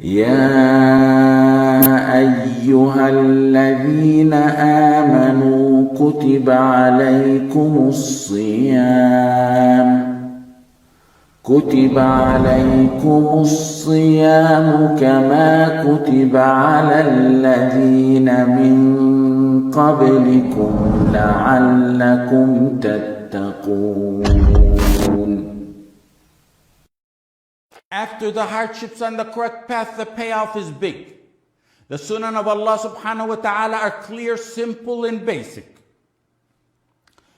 يا أيها الذين آمنوا كتب عليكم الصيام كما كتب على الذين من قبلكم لعلكم تتقون. After the hardships on the correct path, the payoff is big. The sunan of Allah subhanahu wa ta'ala are clear, simple, and basic.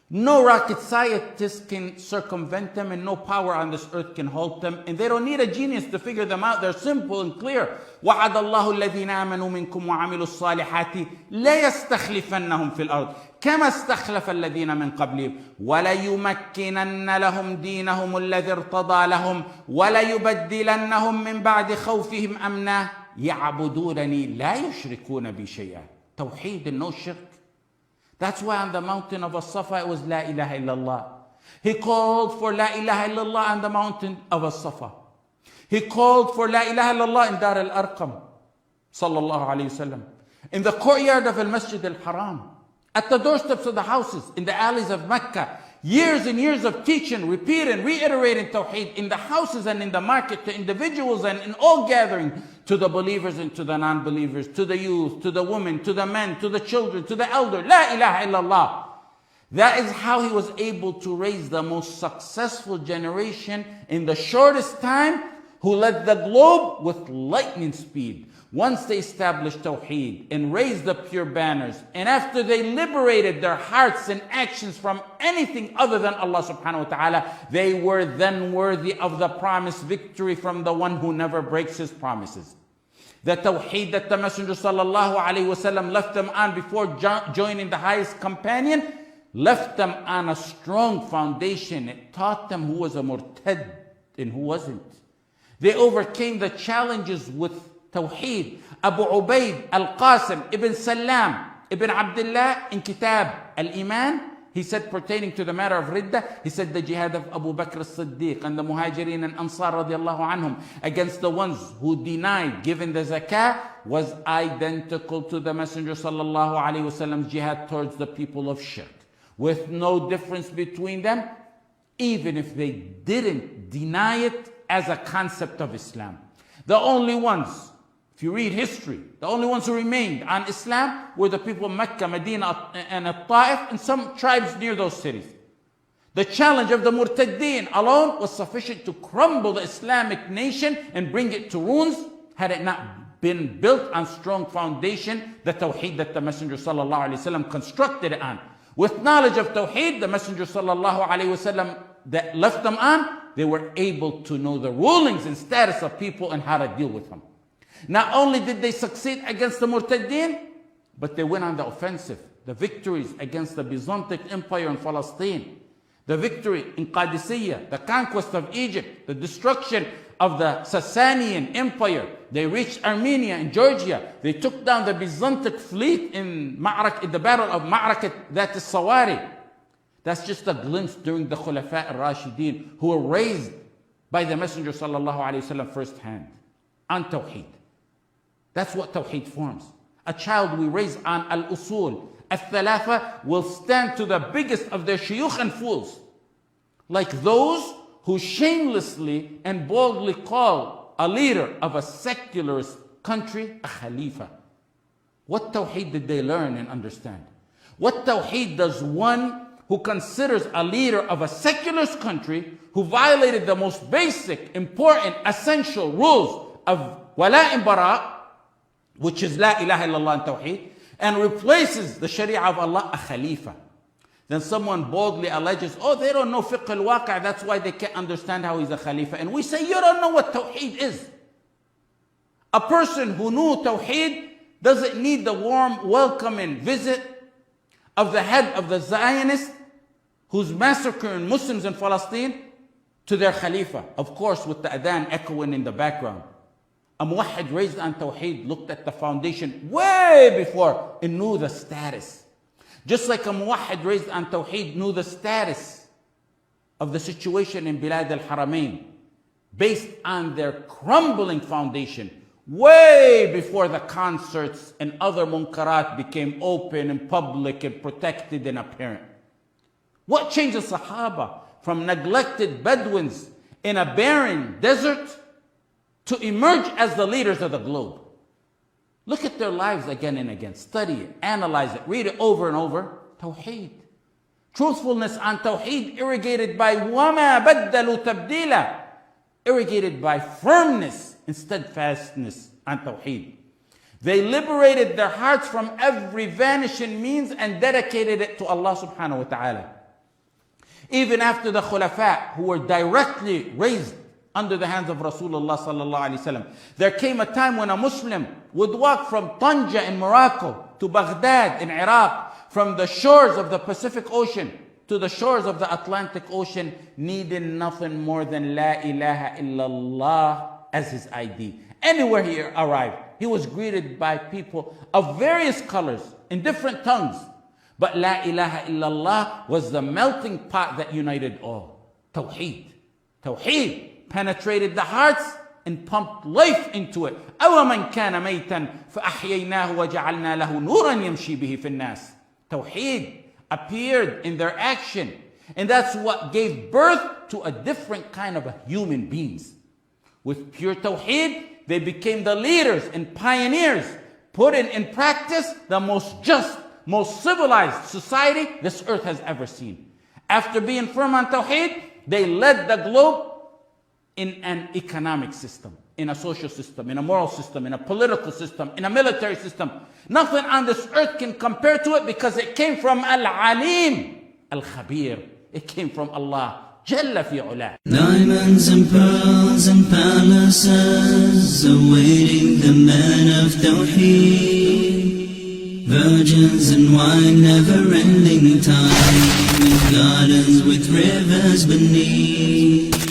No rocket scientist can circumvent them, and no power on this earth can halt them, and they don't need a genius to figure them out. They're simple and clear. وَعَدَ اللَّهُ الَّذِينَ آمَنُوا مِنكُمْ وَعَمِلُوا الصَّالِحَاتِ لَيَسْتَخْلِفَنَّهُمْ فِي الْأَرْضِ كَمَا اسْتَخْلَفَ الَّذِينَ مِنْ قَبْلِهِمْ وَلَيُمَكِّنَنَّ لَهُمْ دِينَهُمُ الَّذِي ارْتَضَىٰ لَهُمْ وَلَيُبَدِّلَنَّهُمْ مِنْ بَعْدِ خَوْفِهِمْ أَمْنًا يَعْبُدُونَنِي لَا يُشْرِكُونَ بِي شَيْئًا. Tawheed and no shirk. That's why on the mountain of As-Safa it was La ilaha illallah. He called for La ilaha illallah on the mountain of As-Safa. He called for La ilaha illallah in Dar al-Arqam, sallallahu alayhi wasallam, in the courtyard of Al-Masjid al-Haram, at the doorsteps of the houses, in the alleys of Mecca. Years and years of teaching, repeating, reiterating Tawheed in the houses and in the market, to individuals and in all gatherings, to the believers and to the non-believers, to the youth, to the women, to the men, to the children, to the elder. La ilaha illallah. That is how he was able to raise the most successful generation in the shortest time, who led the globe with lightning speed. Once they established Tawheed and raised the pure banners, and after they liberated their hearts and actions from anything other than Allah subhanahu wa ta'ala, they were then worthy of the promised victory from the one who never breaks his promises. The Tawheed that the Messenger sallallahu alayhi wasallam left them on before joining the highest companion, left them on a strong foundation. It taught them who was a murtad and who wasn't. They overcame the challenges with Tawheed. Abu Ubaid al-Qasim ibn Salam ibn Abdullah in Kitab al-Iman, he said pertaining to the matter of Ridda, he said the jihad of Abu Bakr as-Siddiq and the Muhajirin and Ansar radiallahu anhum against the ones who denied giving the zakah was identical to the Messenger sallallahu alayhi wasallam's jihad towards the people of shirk, with no difference between them, even if they didn't deny it as a concept of Islam. The only ones, if you read history, the only ones who remained on Islam were the people of Mecca, Medina, and Ta'if, and some tribes near those cities. The challenge of the Murtaddeen alone was sufficient to crumble the Islamic nation and bring it to ruins, had it not been built on strong foundation, the Tawheed that the Messenger sallallahu alaihi wasallam constructed it on. With knowledge of Tawheed, the Messenger sallallahu alaihi wasallam that left them on, they were able to know the rulings and status of people and how to deal with them. Not only did they succeed against the Murtaddeen, but they went on the offensive. The victories against the Byzantine Empire in Palestine, the victory in Qadisiyah, the conquest of Egypt, the destruction of the Sasanian Empire. They reached Armenia and Georgia. They took down the Byzantine fleet in the battle of Ma'rakat Dhat al-Sawari. That's just a glimpse during the Khulafa al-Rashidin, who were raised by the Messenger sallallahu alaihi wasallam firsthand on Tawheed. That's what Tawheed forms. A child we raise on al-usul, al-thalatha, will stand to the biggest of their shuyukh and fools, like those who shamelessly and boldly call a leader of a secularist country a khalifa. What Tawheed did they learn and understand? What Tawheed does one who considers a leader of a secularist country who violated the most basic, important, essential rules of wala and bara, which is La ilaha illallah and Tawheed, and replaces the Sharia of Allah, a Khalifa? Then someone boldly alleges, oh, they don't know fiqh al-waqi', that's why they can't understand how he's a Khalifa. And we say, you don't know what Tawheed is. A person who knew Tawheed doesn't need the warm, welcoming visit of the head of the Zionists who's massacring Muslims in Palestine to their Khalifa, of course with the adhan echoing in the background. A muwahhid raised on Tawheed looked at the foundation way before and knew the status. Just like a muwahhid raised on Tawheed knew the status of the situation in Bilad al-Haramain based on their crumbling foundation. way before the concerts and other munkarat became open and public and protected and apparent. What changed the Sahaba from neglected Bedouins in a barren desert to emerge as the leaders of the globe? Look at their lives again and again. Study it, analyze it, read it over and over. Tawheed. Truthfulness on Tawheed, irrigated by وَمَا بَدَّلُوا تَبْدِيلًا, irrigated by firmness and steadfastness on Tawheed. They liberated their hearts from every vanishing means and dedicated it to Allah subhanahu wa ta'ala. Even after the Khulafa, who were directly raised under the hands of Rasulullah sallallahu alaihi wasallam, there came a time when a Muslim would walk from Tanja in Morocco to Baghdad in Iraq, from the shores of the Pacific Ocean to the shores of the Atlantic Ocean, needing nothing more than La ilaha illallah as his ID. Anywhere he arrived, he was greeted by people of various colors in different tongues. But La ilaha illallah was the melting pot that united all. Tawheed. Tawheed penetrated the hearts and pumped life into it. أَوَمَنْ كَانَ مَيْتًا فَأَحْيَيْنَاهُ وَجَعَلْنَا لَهُ نُورًا يَمْشِي بِهِ فِي النَّاسِ. Tawheed appeared in their action. And that's what gave birth to a different kind of human beings. With pure Tawheed, they became the leaders and pioneers, putting in practice the most just, most civilized society this earth has ever seen. After being firm on Tawheed, they led the globe in an economic system, in a social system, in a moral system, in a political system, in a military system. Nothing on this earth can compare to it because it came from Al-Alim, Al-Khabir. It came from Allah, Jalla fi Ula. Diamonds and pearls and palaces awaiting the man of Tawheed. Virgins and wine, never-ending time, and gardens with rivers beneath.